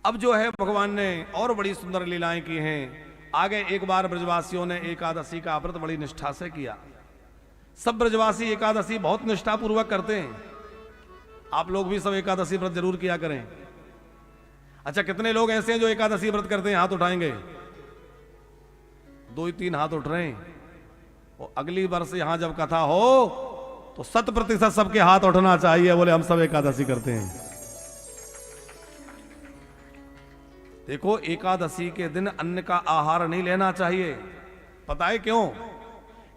अब जो है भगवान ने और बड़ी सुंदर लीलाएं की हैं। आगे एक बार ब्रजवासियों ने एकादशी का व्रत बड़ी निष्ठा से किया। सब ब्रजवासी एकादशी बहुत निष्ठा पूर्वक करते हैं। आप लोग भी सब एकादशी व्रत जरूर किया करें। अच्छा, कितने लोग ऐसे हैं जो एकादशी व्रत करते हैं? हाथ उठाएंगे। 2-3 हाथ उठ रहे हैं। और अगली वर्ष यहां जब कथा हो तो 100% सबके हाथ उठना चाहिए, बोले हम सब एकादशी करते हैं। देखो, एकादशी के दिन अन्न का आहार नहीं लेना चाहिए। पता है क्यों?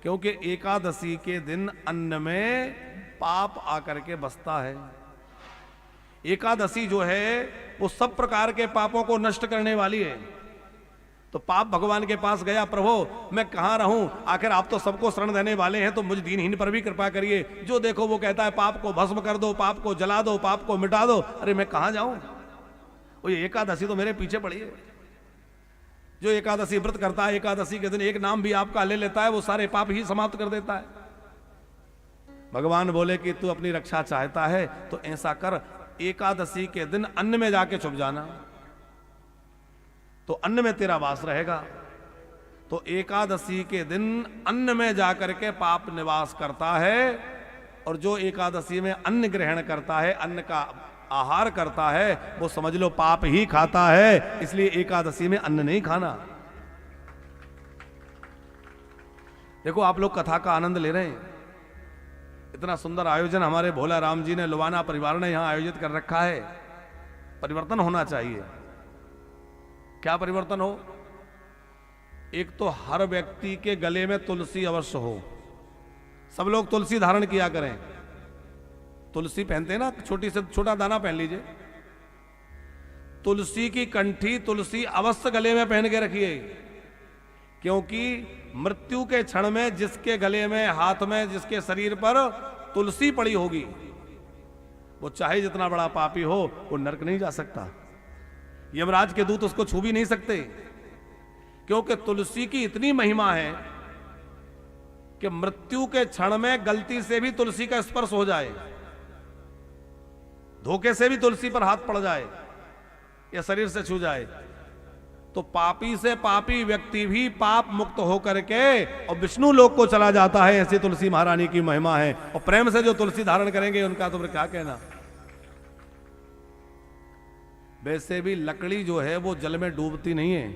क्योंकि एकादशी के दिन अन्न में पाप आकर के बसता है। एकादशी जो है वो सब प्रकार के पापों को नष्ट करने वाली है। तो पाप भगवान के पास गया, प्रभु मैं कहां रहूं, आखिर आप तो सबको शरण देने वाले हैं, तो मुझ दीनहीन पर भी कृपा करिए। जो देखो वो कहता है पाप को भस्म कर दो, पाप को जला दो, पाप को मिटा दो। अरे मैं कहां जाऊं? वो ये एकादशी तो मेरे पीछे पड़ी है। जो एकादशी व्रत करता है, एकादशी के दिन एक नाम भी आपका ले लेता है, वो सारे पाप ही समाप्त कर देता है। भगवान बोले कि तू अपनी रक्षा चाहता है तो ऐसा कर, एकादशी के दिन अन्न में जाके छुप जाना, तो अन्न में तेरा वास रहेगा। तो एकादशी के दिन अन्न में जाकर के पाप निवास करता है। और जो एकादशी में अन्न ग्रहण करता है, अन्न का आहार करता है, वो समझ लो पाप ही खाता है। इसलिए एकादशी में अन्न नहीं खाना। देखो, आप लोग कथा का आनंद ले रहे हैं। इतना सुंदर आयोजन हमारे भोला राम जी ने, लुबाना परिवार ने यहां आयोजित कर रखा है। परिवर्तन होना चाहिए। क्या परिवर्तन हो? एक तो हर व्यक्ति के गले में तुलसी अवश्य हो। सब लोग तुलसी धारण किया करें। तुलसी पहनते हैं ना, छोटी से छोटा दाना पहन लीजिए। तुलसी की कंठी, तुलसी अवश्य गले में पहन के रखिए। क्योंकि मृत्यु के क्षण में जिसके गले में, हाथ में, जिसके शरीर पर तुलसी पड़ी होगी, वो चाहे जितना बड़ा पापी हो, वो नरक नहीं जा सकता। यमराज के दूत उसको छू भी नहीं सकते। क्योंकि तुलसी की इतनी महिमा है कि मृत्यु के क्षण में गलती से भी तुलसी का स्पर्श हो जाए, धोखे से भी तुलसी पर हाथ पड़ जाए या शरीर से छू जाए, तो पापी से पापी व्यक्ति भी पाप मुक्त होकर के और विष्णु लोक को चला जाता है। ऐसी तुलसी महारानी की महिमा है। और प्रेम से जो तुलसी धारण करेंगे उनका तो फिर क्या कहना। वैसे भी लकड़ी जो है वो जल में डूबती नहीं है,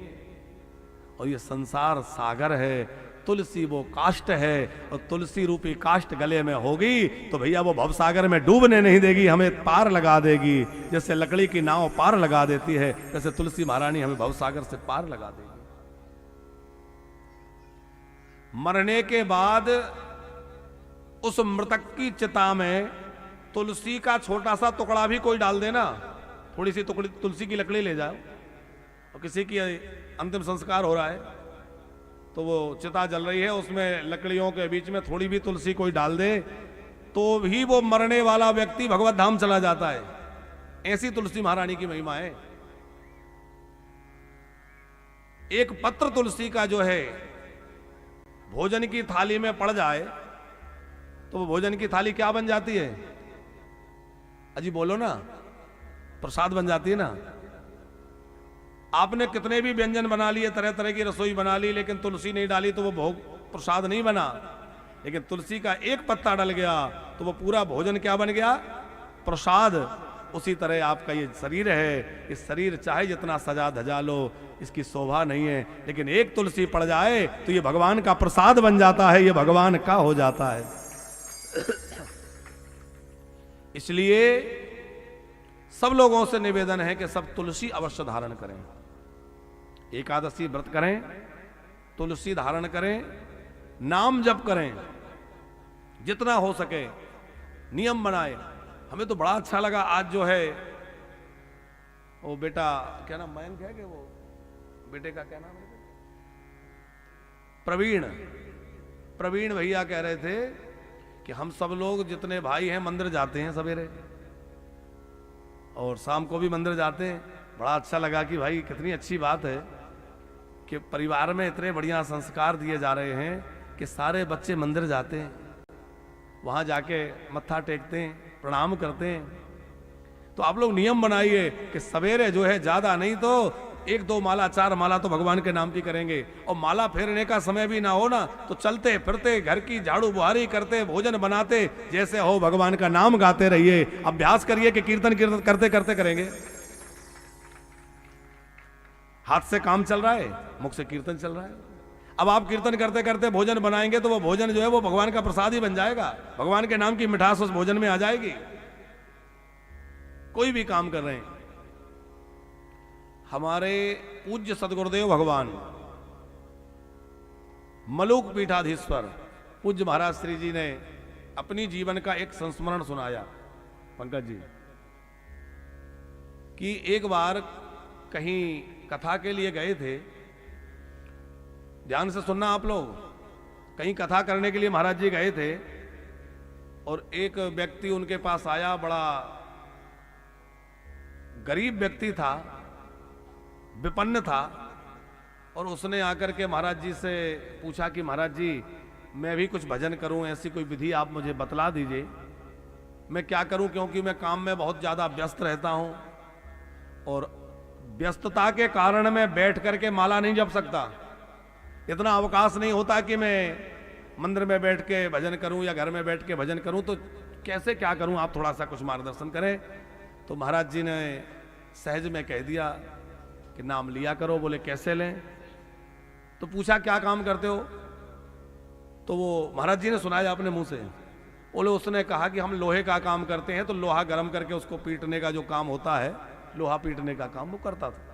और ये संसार सागर है। तुलसी वो काष्ठ है, और तुलसी रूपी काष्ठ गले में होगी तो भैया वो भवसागर में डूबने नहीं देगी, हमें पार लगा देगी। जैसे लकड़ी की नाव पार लगा देती है, वैसे तुलसी महारानी हमें भवसागर से पार लगा देगी। मरने के बाद उस मृतक की चिता में तुलसी का छोटा सा टुकड़ा भी कोई डाल देना, थोड़ी सी टुकड़ी तुलसी की लकड़ी ले जाओ, और किसी की अंतिम संस्कार हो रहा है तो वो चिता जल रही है, उसमें लकड़ियों के बीच में थोड़ी भी तुलसी कोई डाल दे तो भी वो मरने वाला व्यक्ति भगवत धाम चला जाता है। ऐसी तुलसी महारानी की महिमा है। एक पत्र तुलसी का जो है भोजन की थाली में पड़ जाए तो वो भोजन की थाली क्या बन जाती है? अजी बोलो ना, प्रसाद बन जाती है ना। आपने कितने भी व्यंजन बना लिए, तरह तरह की रसोई बना ली, लेकिन तुलसी नहीं डाली तो वो भोग प्रसाद नहीं बना। लेकिन तुलसी का एक पत्ता डल गया तो वो पूरा भोजन क्या बन गया? प्रसाद। उसी तरह आपका ये शरीर है, इस शरीर चाहे जितना सजा धजा लो, इसकी शोभा नहीं है, लेकिन एक तुलसी पड़ जाए तो ये भगवान का प्रसाद बन जाता है, ये भगवान का हो जाता है। इसलिए सब लोगों से निवेदन है कि सब तुलसी अवश्य धारण करें। एकादशी व्रत करें, तुलसी धारण करें, नाम जप करें, जितना हो सके नियम बनाए। हमें तो बड़ा अच्छा लगा आज जो है वो बेटा, क्या नाम, मयंक है कि वो बेटे का क्या नाम है? प्रवीण भैया कह रहे थे कि हम सब लोग जितने भाई हैं मंदिर जाते हैं सवेरे और शाम को भी मंदिर जाते हैं। बड़ा अच्छा लगा कि भाई कितनी अच्छी बात है कि परिवार में इतने बढ़िया संस्कार दिए जा रहे हैं कि सारे बच्चे मंदिर जाते हैं, वहां जाके मत्था टेकते हैं, प्रणाम करते हैं। तो आप लोग नियम बनाइए कि सवेरे जो है ज्यादा नहीं तो 1-2 माला 4 माला तो भगवान के नाम की करेंगे, और माला फेरने का समय भी ना हो ना तो चलते फिरते घर की झाड़ू बुहारी करते भोजन बनाते जैसे हो भगवान का नाम गाते रहिए। अभ्यास करिए कि कीर्तन कीर्तन करते करते करेंगे। हाथ से काम चल रहा है, मुख से कीर्तन चल रहा है। अब आप कीर्तन करते करते भोजन बनाएंगे तो वो भोजन जो है वो भगवान का प्रसाद ही बन जाएगा, भगवान के नाम की मिठास उस भोजन में आ जाएगी। कोई भी काम कर रहे हैं। हमारे पूज्य सदगुरुदेव भगवान मलुक पीठाधीश्वर पूज्य महाराज श्री जी ने अपनी जीवन का एक संस्मरण सुनाया पंकज जी, कि एक बार कहीं कथा के लिए गए थे। ध्यान से सुनना आप लोग, कहीं कथा करने के लिए महाराज जी गए थे और एक व्यक्ति उनके पास आया, बड़ा गरीब व्यक्ति था, विपन्न था, और उसने आकर के महाराज जी से पूछा कि महाराज जी मैं भी कुछ भजन करूं, ऐसी कोई विधि आप मुझे बतला दीजिए, मैं क्या करूं, क्योंकि मैं काम में बहुत ज्यादा व्यस्त रहता हूं और व्यस्तता के कारण मैं बैठ करके माला नहीं जप सकता, इतना अवकाश नहीं होता कि मैं मंदिर में बैठ के भजन करूं या घर में बैठ के भजन करूं, तो कैसे क्या करूं, आप थोड़ा सा कुछ मार्गदर्शन करें। तो महाराज जी ने सहज में कह दिया कि नाम लिया करो। बोले कैसे लें? तो पूछा क्या काम करते हो? तो वो महाराज जी ने सुनाया अपने मुंह से। बोले उसने कहा कि हम लोहे का काम करते हैं, तो लोहा गर्म करके उसको पीटने का जो काम होता है, लोहा पीटने का काम वो करता था।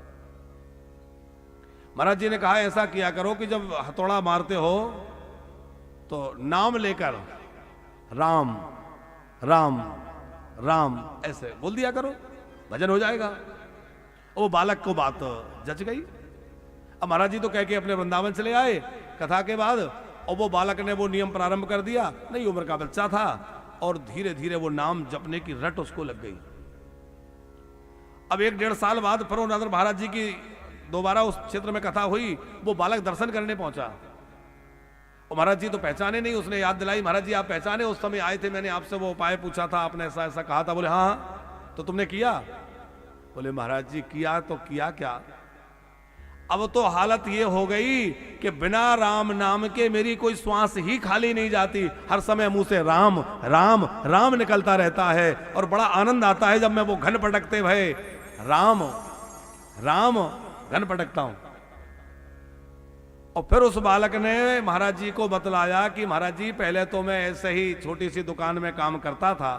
महाराज जी ने कहा ऐसा किया करो कि जब हथौड़ा मारते हो तो नाम लेकर राम राम राम ऐसे बोल दिया करो, भजन हो जाएगा। वो बालक को बात जच गई। अब महाराज जी तो कह के अपने वृंदावन चले आए कथा के बाद, और वो बालक ने वो नियम प्रारंभ कर दिया। नई उम्र का बच्चा था और धीरे धीरे वो नाम जपने की रट उसको लग गई। अब 1-1.5 साल बाद फिर महाराज जी की दोबारा उस क्षेत्र में कथा हुई। वो बालक दर्शन करने पहुंचा और महाराज जी तो पहचाने नहीं। उसने याद दिलाई, महाराज जी आप पहचाने, उस समय आए थे, मैंने आपसे वो उपाय पूछा था, आपने ऐसा ऐसा कहा था। बोले हाँ, तो तुमने किया? बोले महाराज जी किया तो किया क्या, अब तो हालत ये हो गई कि बिना राम नाम के मेरी कोई श्वास ही खाली नहीं जाती, हर समय मुंह से राम राम राम निकलता रहता है। और बड़ा आनंद आता है जब मैं वो घन पटकते भय राम राम घन पटकता हूं। और फिर उस बालक ने महाराज जी को बतलाया कि महाराज जी पहले तो मैं ऐसे ही छोटी सी दुकान में काम करता था,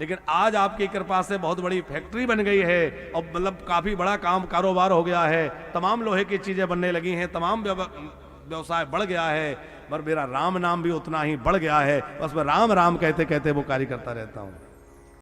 लेकिन आज आपकी कृपा से बहुत बड़ी फैक्ट्री बन गई है और मतलब काफी बड़ा काम कारोबार हो गया है, तमाम लोहे की चीजें बनने लगी हैं, तमाम व्यवसाय बढ़ गया है, पर मेरा राम नाम भी उतना ही बढ़ गया है। बस मैं राम राम कहते कहते वो कार्य करता रहता हूं।